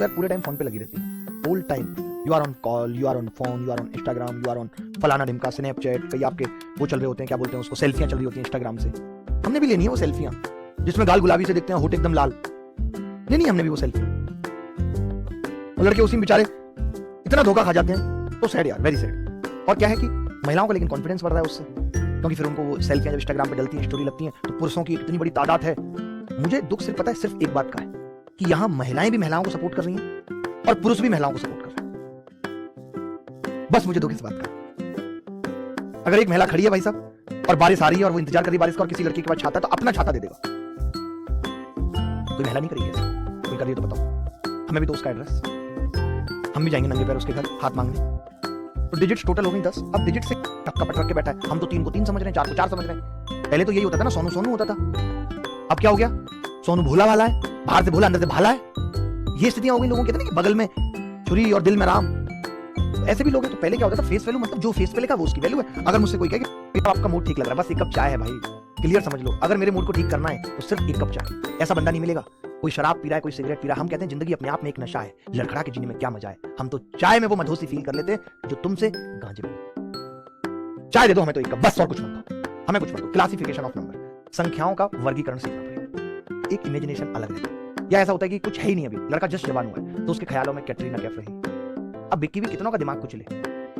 तो यार पूरे टाइम फोन पे लगी रहती है, whole time you are on call, you are on phone, you are on Instagram, you are on फलाना ढिमका, स्नैपचैट, कई आपके वो चल रहे होते हैं, क्या बोलते हैं उसको, सेल्फियां चल रही होती हैं इंस्टाग्राम से। हमने भी लेनी है वो सेल्फियां जिसमें गाल गुलाबी से दिखते हैं, होठ एकदम लाल, लेनी है हमने भी वो सेल्फी। और लड़के उसी में बेचारे इतना धोखा खा जाते हैं, तो सैड यार, वेरी सैड। और क्या है कि महिलाओं का लेकिन कॉन्फिडेंस बढ़ रहा है उससे, क्योंकि फिर उनको वो सेल्फियां जब इंस्टाग्राम पे डलती हैं, स्टोरी लगती हैं, तो पुरुषों की इतनी बड़ी तादाद है। मुझे दुख सिर्फ पता है सिर्फ एक बात का है कि यहाँ महिलाएं भी महिलाओं को सपोर्ट कर रही हैं और पुरुष भी महिलाओं को सपोर्ट कर रहे हैं। बस मुझे दुख इस बात का। अगर एक महिला खड़ी है भाई साहब और बारिश आ रही है और वो इंतजार कर रही है बारिश का और किसी लड़की के पास छाता है, तो अपना छाता दे देगा। कोई महिला नहीं करेगी ऐसा, कोई कर रही है तो बताओ, हमें भी तो उसका एड्रेस, हम भी जाएंगे नंगे पैर उसके घर हाथ मांगने। तो डिजिट्स टोटल हो गई 10। अब डिजिट से टक्का पटक के बैठा है, हम तो 3 को 3 समझ रहे हैं, 4 को 4 समझ रहे हैं। पहले तो यही होता था ना, सोनू सोनू होता था, अब क्या हो गया, सोनू भोला वाला है, बाहर से भोला अंदर से भाला है। ये स्थितियां हो गई लोगों की, कहते हैं कि बगल में छुरी और दिल में राम। तो ऐसे भी लोग हैं। तो पहले क्या होता था, फेस वैल्यू, मतलब जो फेस पे लिखा वो उसकी वैल्यू है। अगर मुझसे कोई कहे कि आपका मूड ठीक लग रहा है, बस एक कप चाय है भाई, क्लियर समझ लो, अगर मेरे मूड को ठीक करना है तो सिर्फ एक कप चाय। ऐसा बंदा नहीं मिलेगा, कोई शराब पी रहा है, कोई सिगरेट पी रहा है। हम कहते हैं जिंदगी अपने आप में एक नशा है, लड़खड़ा के जीने में क्या मजा है। हम तो चाय में वो मधोसी फील कर लेते हैं जो तुमसे गांजे में। चाय दे दो हमें तो एक कप, बस और कुछ मत दो, हमें कुछ मत दो। क्लासिफिकेशन ऑफ नंबर, संख्याओं का वर्गीकरण सीखना पड़ेगा। एक इमेजिनेशन अलग रहता है। या ऐसा होता है कि कुछ है ही नहीं, अभी लड़का जस्ट जवान हुआ है तो उसके ख्यालों में कैटरीना कैफ रही। अब विक्की भी कितनों का दिमाग कुचले,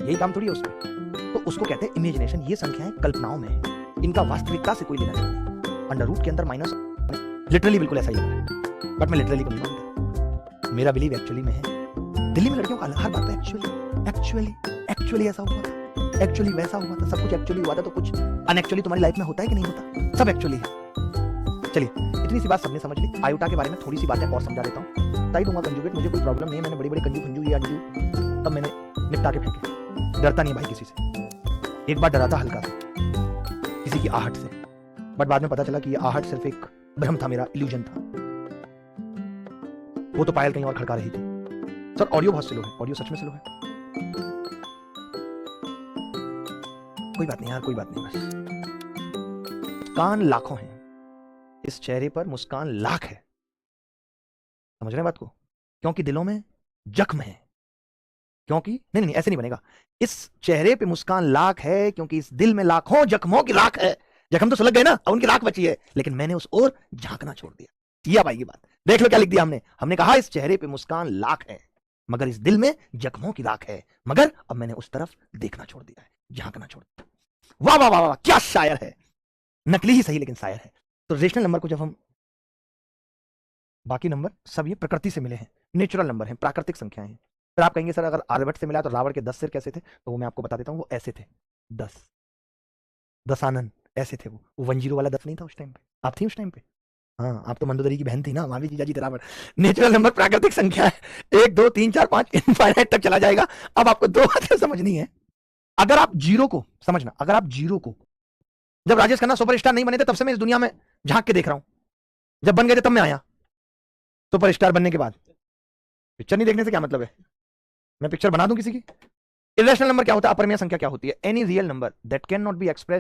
यही काम थोड़ी है उसमें। तो उसको कहते हैं इमेजिनेशन। ये संख्याएं कल्पनाओं में है, इनका वास्तविकता से कोई लेना देना नहीं। अंडर रूट के अंदर माइनस, लिटरली बिल्कुल ऐसा ही लग रहा है, बट मैं लिटरली को नहीं मानता। मेरा बिलीव एक्चुअली में है। दिल्ली में लड़कियों का हर बात पे एक्चुअली ऐसा हुआ था, एक्चुअली वैसा हुआ था, सब कुछ एक्चुअली हुआ था। तो कुछ अनएक्चुअली तुम्हारी लाइफ में होता है कि नहीं होता? सब एक्चुअली है। चलिए, इतनी सी बात सबने समझ ली। आयोटा के बारे में थोड़ी सी बातें और समझा देता हूँ। ताई दूंगा कंजुगेट, मुझे कोई प्रॉब्लम नहीं है। मैंने बड़ी बड़ी कंजू खंजू ये अंजू तब मैंने निपटा के फेंके। डरता नहीं भाई किसी से। एक बार डरा था हल्का सा किसी की आहट से, बट बाद में पता चला कि ये आहट सिर्फ एक भ्रम था, मेरा इल्यूजन था। वो तो पायल कहीं और खड़का रही थी। सर ऑडियो बहुत स्लो है, ऑडियो सच में स्लो है। कोई बात नहीं यार, कोई बात नहीं। बस मुस्कान लाखों हैं, इस चेहरे पर मुस्कान लाख है। समझ रहे हैं बात को? क्योंकि दिलों में जख्म है। क्योंकि नहीं नहीं ऐसे नहीं बनेगा। इस चेहरे पे मुस्कान लाख है क्योंकि इस दिल में लाखों जख्मों की राख है। जख्म तो सुलग गए ना, अब उनकी राख बची है, लेकिन मैंने उस ओर झांकना छोड़ दिया। ये भाई बात देख लो क्या लिख दिया हमने। हमने कहा इस चेहरे पे मुस्कान लाख है मगर इस दिल में जख्मों की राख है। मगर अब मैंने उस तरफ देखना छोड़ दिया है, झांकना छोड़ दिया। वाह वाह वाह वाह, क्या शायर है। नकली ही सही लेकिन शायर है। तो रेशनल नंबर को जब हम, बाकी नंबर सब ये प्रकृति से मिले हैं, नेचुरल नंबर हैं, प्राकृतिक संख्याएं हैं। फिर आप कहेंगे सर अगर आर्यभट्ट से मिला तो रावण के 10 सिर कैसे थे? तो वो मैं आपको बता देता हूँ। वो ऐसे थे, 10 दशानन ऐसे थे। वो 10 वाला 10 नहीं था उस टाइम पे। आप थी उस टाइम पे? हाँ, आप तो मंदोदरी की बहन थी ना, वहां भी जीजाजी थे रावण। नेचुरल नंबर प्राकृतिक संख्या है, 1 2 3 4 5 इनफाइनाइट तक चला जाएगा। अब आपको 2 बातें समझनी है। अगर आप जीरो को समझना, अगर आप जीरो को, जब राजेश खन्ना सुपरस्टार नहीं बने थे तब से मैं इस दुनिया में झांक के देख रहा हूं। जब बन गए थे तब मैं आया। सुपरस्टार बनने के बाद पिक्चर नहीं देखने से क्या मतलब है? मैं पिक्चर बना दूं किसी की? इरेशनल नंबर क्या होता है? अपरिमेय संख्या क्या होती है? Any real number that can not be expressed